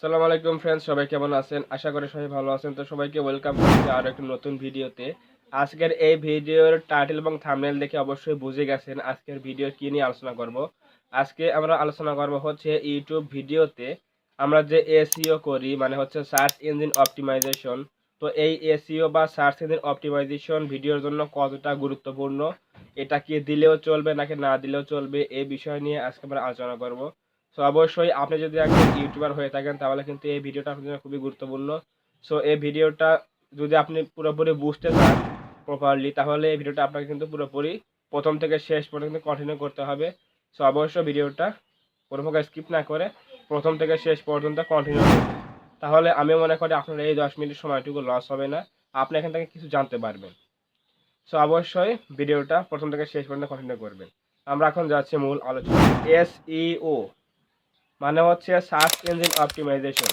আসসালামু আলাইকুম ফ্রেন্ডস, সবাই কেমন আছেন? আশা করি সবাই ভালো আছেন। তো সবাইকে ওয়েলকাম করছি আরো একটা নতুন ভিডিওতে। আজকের এই ভিডিওর টাইটেল এবং থাম্বনেল দেখে অবশ্যই বুঝে গেছেন আজকের ভিডিও কি নিয়ে আলোচনা করব। আজকে আমরা আলোচনা করব হচ্ছে ইউটিউব ভিডিওতে আমরা যে এসইও করি, মানে হচ্ছে সার্চ ইঞ্জিন অপটিমাইজেশন। তো এই এসইও বা সার্চ ইঞ্জিন অপটিমাইজেশন ভিডিওর জন্য কতটা গুরুত্বপূর্ণ, এটা কি দিলেও চলবে নাকি না দিলেও চলবে, এই বিষয় নিয়ে আজকে আমরা আলোচনা করব। সো অবশ্যই আপনি যদি একজন ইউটিউবার হয়ে থাকেন তাহলে কিন্তু এই ভিডিওটা আপনার জন্য খুবই গুরুত্বপূর্ণ। সো এই ভিডিওটা যদি আপনি পুরোপুরি বুঝতে চান প্রপারলি, তাহলে এই ভিডিওটা আপনাকে কিন্তু পুরোপুরি প্রথম থেকে শেষ পর্যন্ত কন্টিনিউ করতে হবে। সো অবশ্যই ভিডিওটা কোনো প্রকার স্কিপ না করে প্রথম থেকে শেষ পর্যন্ত কন্টিনিউ করবেন। তাহলে আমি মনে করি আপনার এই 10 মিনিট সময়টুকু লস হবে না, আপনি এখান থেকে কিছু জানতে পারবেন। সো অবশ্যই ভিডিওটা প্রথম থেকে শেষ পর্যন্ত কন্টিনিউ করবেন। আমরা এখন যাচ্ছি মূল আলোচনা। এসইও মানে হচ্ছে সার্চ ইঞ্জিন অপটিমাইজেশন।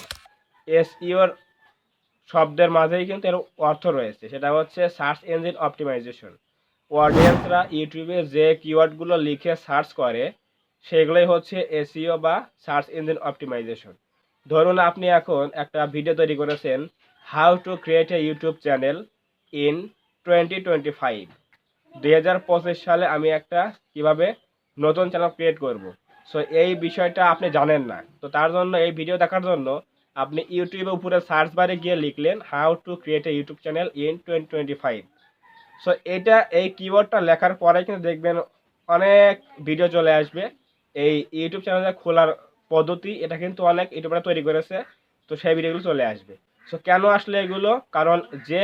এসইওর শব্দের মাঝেই কিন্তু এর অর্থ রয়েছে, সেটা হচ্ছে সার্চ ইঞ্জিন অপটিমাইজেশন। অডিয়েন্সরা ইউটিউবে যে কিওয়ার্ডগুলো লিখে সার্চ করে সেগুলোই হচ্ছে এসইও বা সার্চ ইঞ্জিন অপটিমাইজেশন। ধরুন আপনি এখন একটা ভিডিও তৈরি করেছেন, how to create a YouTube channel in 2025। 2025 সালে আমি একটা কিভাবে নতুন চ্যানেল ক্রিয়েট করব। সো এই বিষয়টা আপনি জানেন না, তো তার জন্য এই ভিডিও দেখার জন্য আপনি ইউটিউবের উপরে সার্চ বারে গিয়ে লিখলেন how to create a YouTube channel in 2025। So এই কিওয়ার্ডটা লেখার পরে কিন্তু দেখবেন অনেক ভিডিও চলে আসবে। এই ইউটিউব চ্যানেলে খোলার পদ্ধতি এটা কিন্তু অনেক ইউটিউবাররা তৈরি করেছে, তো সেই ভিডিওগুলো চলে আসবে। সো কেন আসলে এগুলো? কারণ যে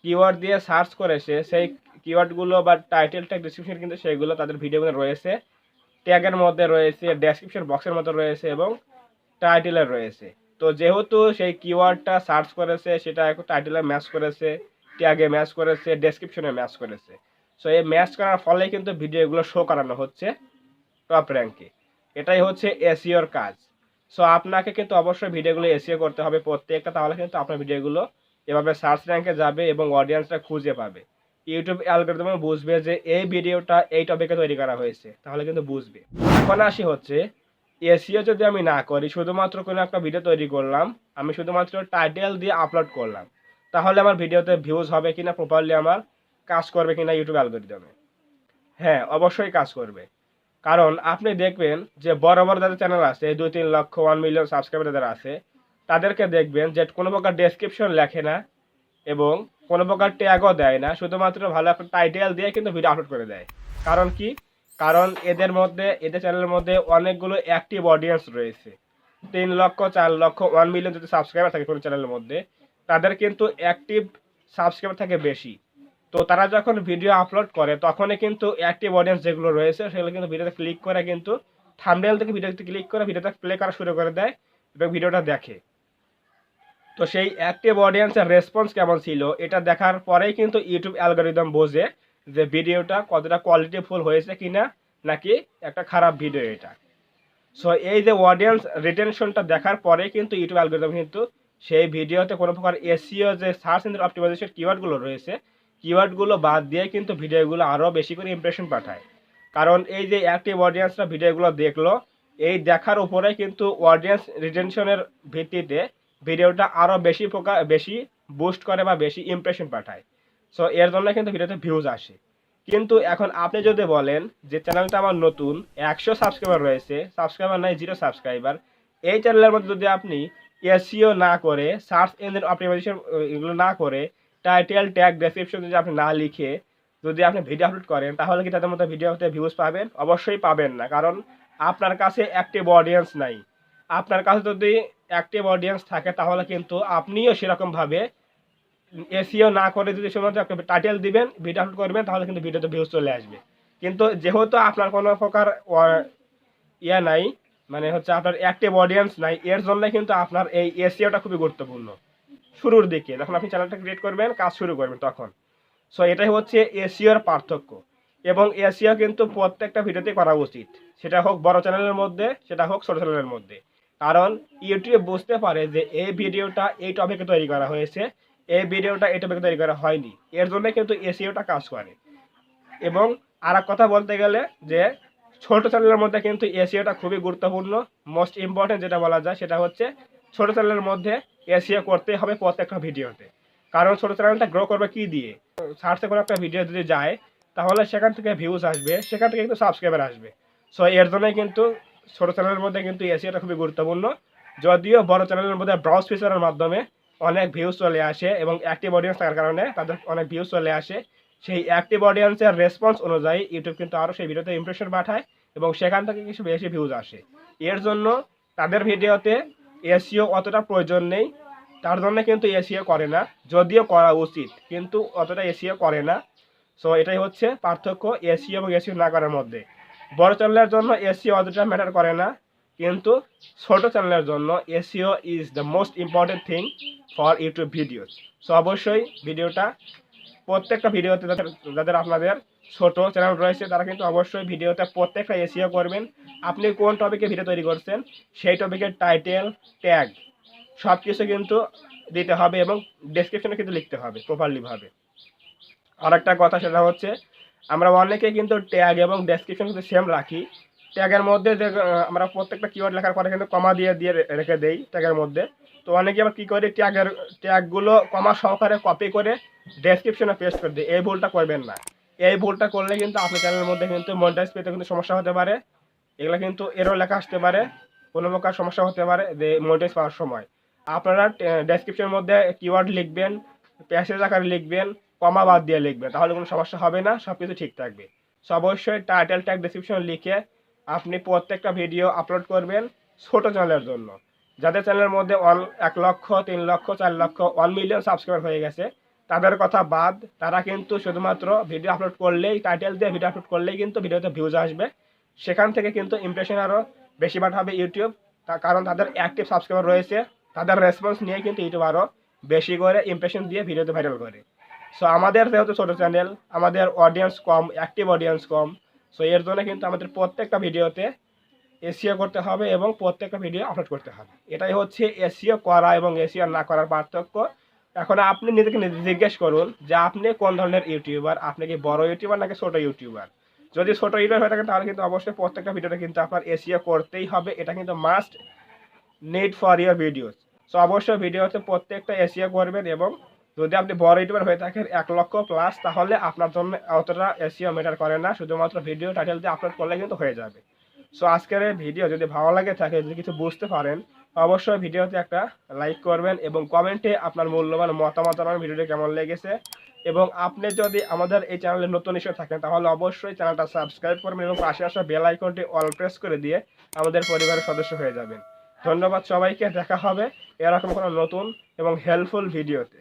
কিওয়ার্ড দিয়ে সার্চ করেছে সেই কিওয়ার্ডগুলো বা টাইটেল ট্যাগ ডিসক্রিপশন কিন্তু সেগুলো তাদের ভিডিওতে রয়েছে, ট্যাগের মধ্যে রয়েছে, ডেসক্রিপশন বক্সের মধ্যে রয়েছে এবং টাইটেলে রয়েছে। তো যেহেতু সেই কিওয়ার্ডটা সার্চ করেছে সেটা এখন টাইটেলে ম্যাচ করেছে, ট্যাগে ম্যাচ করেছে, ডেসক্রিপশনে ম্যাচ করেছে। সো এই ম্যাচ করার ফলে কিন্তু ভিডিওগুলো শো করানো হচ্ছে টপ র্যাঙ্কে। এটাই হচ্ছে এসইওর কাজ। সো আপনাকে কিন্তু অবশ্যই ভিডিওগুলো এসইও করতে হবে প্রত্যেকটা, তাহলে কিন্তু আপনার ভিডিওগুলো এভাবে সার্চ র্যাঙ্কে যাবে এবং অডিয়েন্সরা খুঁজে পাবে। ইউটিউব অ্যালগরিদমে বুঝবে যে এই ভিডিওটা এই টপিকে তৈরি করা হয়েছে, তাহলে কিন্তু বুঝবে। এখন আসি হচ্ছে এসইও যদি আমি না করি, শুধুমাত্র কোনো একটা ভিডিও তৈরি করলাম, আমি শুধুমাত্র টাইটেল দিয়ে আপলোড করলাম, তাহলে আমার ভিডিওতে ভিউজ হবে কিনা, প্রপারলি আমার কাজ করবে কিনা ইউটিউব অ্যালগরিদমে? হ্যাঁ, অবশ্যই কাজ করবে। কারণ আপনি দেখবেন যে বড় বড় যাদের চ্যানেল আছে, 2-3 লক্ষ 1 মিলিয়ন সাবস্ক্রাইবার যাদের আছে, তাদেরকে দেখবেন যে কোনো প্রকার ডেসক্রিপশন লেখে না এবং কোনো প্রকার ট্যাগও দেয় না, শুধুমাত্র ভালো একটা টাইটেল দিয়ে কিন্তু ভিডিও আপলোড করে দেয়। কারণ কি? কারণ এদের চ্যানেলের মধ্যে অনেকগুলো অ্যাক্টিভ অডিয়েন্স রয়েছে। 3 লক্ষ 4 লক্ষ 1 মিলিয়ন যদি সাবস্ক্রাইবার থাকে কোনো চ্যানেলের মধ্যে, তাদের কিন্তু অ্যাক্টিভ সাবস্ক্রাইবার থাকে বেশি। তো তারা যখন ভিডিও আপলোড করে তখনই কিন্তু অ্যাক্টিভ অডিয়েন্স যেগুলো রয়েছে সেগুলো কিন্তু ভিডিওতে ক্লিক করে কিন্তু থাম্বনেল থেকে ভিডিওতে ক্লিক করে ভিডিওটা প্লে করা শুরু করে দেয় এবং ভিডিওটা দেখে। তো সেই অ্যাক্টিভ অডিয়েন্সের রেসপন্স কেমন ছিল এটা দেখার পরেই কিন্তু ইউটিউব অ্যালগরিদম বোঝে যে ভিডিওটা কতটা কোয়ালিটিফুল হয়েছে কিনা, নাকি একটা খারাপ ভিডিও এটা। সো এই যে অডিয়েন্স রিটেনশনটা দেখার পরে কিন্তু ইউটিউব অ্যালগরিদম কিন্তু সেই ভিডিওতে কোনো প্রকার এসইও যে সার্চ ইঞ্জিন অপটিমাইজেশন কিওয়ার্ডগুলো রয়েছে, কিওয়ার্ডগুলো বাদ দিয়ে কিন্তু ভিডিওগুলো আরও বেশি করে ইমপ্রেশন পাঠায়। কারণ এই যে অ্যাক্টিভ অডিয়েন্সরা ভিডিওগুলো দেখলো, এই দেখার উপরে কিন্তু অডিয়েন্স রিটেনশনের ভিত্তিতে ভিডিওটা আরও বেশি বুস্ট করে বা বেশি ইমপ্রেশন পাঠায়। সো এর জন্য কিন্তু ভিডিওতে ভিউজ আসে। কিন্তু এখন আপনি যদি বলেন যে চ্যানেলটা আমার নতুন, 100 সাবস্ক্রাইবার রয়েছে, সাবস্ক্রাইবার নাই 0 সাবস্ক্রাইবার, এই চ্যানেলের মধ্যে যদি আপনি এসইও না করে, সার্চ ইঞ্জিন অপটিমাইজেশন এগুলো না করে, টাইটেল ট্যাগ ডেসক্রিপশন যদি আপনি না লিখে যদি আপনি ভিডিও আপলোড করেন, তাহলে কি তাদের মধ্যে ভিডিওতে ভিউজ পাবেন? অবশ্যই পাবেন না, কারণ আপনার কাছে অ্যাক্টিভ অডিয়েন্স নাই। আপনার কাছে যদি অ্যাক্টিভ অডিয়েন্স থাকে তাহলে কিন্তু আপনিও সেরকমভাবে এসইও না করে যদি শুধুমাত্র একটা টাইটেল দিবেন, ভিডিও আপলোড করবেন, তাহলে কিন্তু ভিডিওতে ভিউজ চলে আসবে। কিন্তু যেহেতু আপনার কোনো প্রকার ইয়া নাই, মানে হচ্ছে আপনার অ্যাক্টিভ অডিয়েন্স নাই, এর জন্য কিন্তু আপনার এই এসইওটা খুবই গুরুত্বপূর্ণ শুরুর দিকে, যখন আপনি চ্যানেলটা ক্রিয়েট করবেন, কাজ শুরু করবেন তখন। সো এটাই হচ্ছে এসইওর পার্থক্য। এবং এসইও কিন্তু প্রত্যেকটা ভিডিওতে করা উচিত, সেটা হোক বড় চ্যানেলের মধ্যে, সেটা হোক ছোট চ্যানেলের মধ্যে। কারণ ইউটিউব বুঝতে পারে যে এই ভিডিওটা এই টপিকে তৈরি করা হয়েছে, এই ভিডিওটা এই টপিকে তৈরি করা হয়নি, এর জন্য কিন্তু এসইওটা কাজ করে। এবং আর এক কথা বলতে গেলে যে ছোট চ্যানেলের মধ্যে কিন্তু এসইওটা খুবই গুরুত্বপূর্ণ। মোস্ট ইম্পর্টেন্ট যেটা বলা যায় সেটা হচ্ছে ছোট চ্যানেলের মধ্যে এসইও করতেই হবে প্রত্যেকটা ভিডিওতে। কারণ ছোট চ্যানেলটা গ্রো করবে কি দিয়ে? সার্চে কোনো একটা ভিডিও যদি যায় তাহলে সেখান থেকে ভিউজ আসবে, সেখান থেকে কিন্তু সাবস্ক্রাইবার আসবে। সো এর জন্যই কিন্তু ছোট চ্যানেলের মধ্যে কিন্তু এসইওটা খুবই গুরুত্বপূর্ণ। যদিও বড় চ্যানেলের মধ্যে ব্রাউজ ফিচারের মাধ্যমে অনেক ভিউজ চলে আসে এবং অ্যাক্টিভ অডিয়েন্স থাকার কারণে তাদের অনেক ভিউজ চলে আসে। সেই অ্যাক্টিভ অডিয়েন্সের রেসপন্স অনুযায়ী ইউটিউব কিন্তু আরও সেই ভিডিওতে ইমপ্রেশন পাঠায় এবং সেখান থেকে কিছু বেশি ভিউজ আসে। এর জন্য তাদের ভিডিওতে এসইও অতটা প্রয়োজন নেই, তার জন্য কিন্তু এসইও করে না, যদিও করা উচিত কিন্তু অতটা এসইও করে না। সো এটাই হচ্ছে পার্থক্য এসইও এবং এসইও না করার মধ্যে। বড় চ্যানেলের জন্য এসইও অতটা ম্যাটার করে না, কিন্তু ছোট চ্যানেলের জন্য SEO is the most important thing for YouTube videos. So অবশ্যই ভিডিওটা প্রত্যেকটা ভিডিওতে যাদের যাদের আপনাদের ছোট চ্যানেল রয়েছে তারা কিন্তু অবশ্যই ভিডিওতে প্রত্যেকটা এসইও করবেন। আপনি কোন টপিকে ভিডিও তৈরি করছেন সেই টপিকের টাইটেল, ট্যাগ সব কিছু কিন্তু দিতে হবে এবং ডেসক্রিপশনে কিন্তু লিখতে হবে প্রপারলিভাবে। আরেকটা কথা সেটা হচ্ছে আমরা অনেকে কিন্তু ট্যাগ এবং ডেসক্রিপশন কিন্তু সেম রাখি। ট্যাগের মধ্যে যে আমরা প্রত্যেকটা কিওয়ার্ড লেখার পরে কিন্তু কমা দিয়ে দিয়ে রেখে দেই ট্যাগের মধ্যে। তো অনেকে আবার কী করে ট্যাগগুলো কমা সহকারে কপি করে ডেসক্রিপশনে পেস্ট করে দিই। এই ভুলটা করবেন না। এই ভুলটা করলে কিন্তু আপনার চ্যানেলের মধ্যে কিন্তু মনিটাইজ পেতে কিন্তু সমস্যা হতে পারে। এগুলো কিন্তু এরও লেখা আসতে পারে, কোনো প্রকার সমস্যা হতে পারে যে মনিটাইজ পাওয়ার সময়। আপনারা ডেসক্রিপশনের মধ্যে কিওয়ার্ড লিখবেন, প্যাসেজ আকারে লিখবেন, কমা বাদ দিয়ে লিখবেন, তাহলে কোনো সমস্যা হবে না, সব কিছু ঠিক থাকবে। সো অবশ্যই টাইটেল ট্যাগ ডেসক্রিপশন লিখে আপনি প্রত্যেকটা ভিডিও আপলোড করবেন ছোট চ্যানেলের জন্য। যাদের চ্যানেলের মধ্যে 1 লক্ষ, 3 লক্ষ, 4 লক্ষ, 1 মিলিয়ন সাবস্ক্রাইবার হয়ে গেছে তাদের কথা বাদ, তারা কিন্তু শুধুমাত্র ভিডিও আপলোড করলেই, টাইটেল দিয়ে ভিডিও আপলোড করলেই কিন্তু ভিডিওতে ভিউজ আসবে। সেখান থেকে কিন্তু ইমপ্রেশন আরও বেশি পাঠাবে ইউটিউব, কারণ তাদের অ্যাক্টিভ সাবস্ক্রাইবার রয়েছে, তাদের রেসপন্স নিয়ে কিন্তু ইউটিউব আরও বেশি করে ইমপ্রেশন দিয়ে ভিডিওতে ভাইরাল করে। সো আমাদের যেহেতু ছোটো চ্যানেল, আমাদের অডিয়েন্স কম, অ্যাক্টিভ অডিয়েন্স কম, সো এর জন্য কিন্তু আমাদের প্রত্যেকটা ভিডিওতে এসইও করতে হবে এবং প্রত্যেকটা ভিডিও আপলোড করতে হবে। এটাই হচ্ছে এসইও করা এবং এসইও না করার পার্থক্য। এখন আপনি নিজেকে নিজে জিজ্ঞেস করুন যে আপনি কোন ধরনের ইউটিউবার, আপনি কি বড় ইউটিউবার নাকি ছোটো ইউটিউবার? যদি ছোটো ইউটিউবার হয়ে থাকেন তাহলে কিন্তু অবশ্যই প্রত্যেকটা ভিডিওতে কিন্তু আপনার এসইও করতেই হবে, এটা কিন্তু must need for your videos. So অবশ্যই ভিডিওতে প্রত্যেকটা এসইও করবেন এবং যদি আপনি বড় ইউটিউবার হয়ে থাকেন 1 লক্ষ প্লাস, তাহলে আপনার জন্য অতটা এসইও ম্যাটার করে না, শুধুমাত্র ভিডিও টাইটেল দিয়ে আপলোড করলে কিন্তু হয়ে যাবে। সো আজকের এই ভিডিও যদি ভালো লাগে থাকে, যদি কিছু বুঝতে পারেন, অবশ্যই ভিডিওতে একটা লাইক করবেন এবং কমেন্টে আপনার মূল্যবান মতামত জানাবেন ভিডিওটি কেমন লেগেছে। এবং আপনি যদি আমাদের এই চ্যানেলে নতুন এসে থাকেন তাহলে অবশ্যই চ্যানেলটা সাবস্ক্রাইব করবেন এবং পাশে আসা বেল আইকনটি অল প্রেস করে দিয়ে আমাদের পরিবারের সদস্য হয়ে যাবেন। ধন্যবাদ সবাইকে, দেখা হবে এরকম কোনো নতুন এবং হেল্পফুল ভিডিওতে।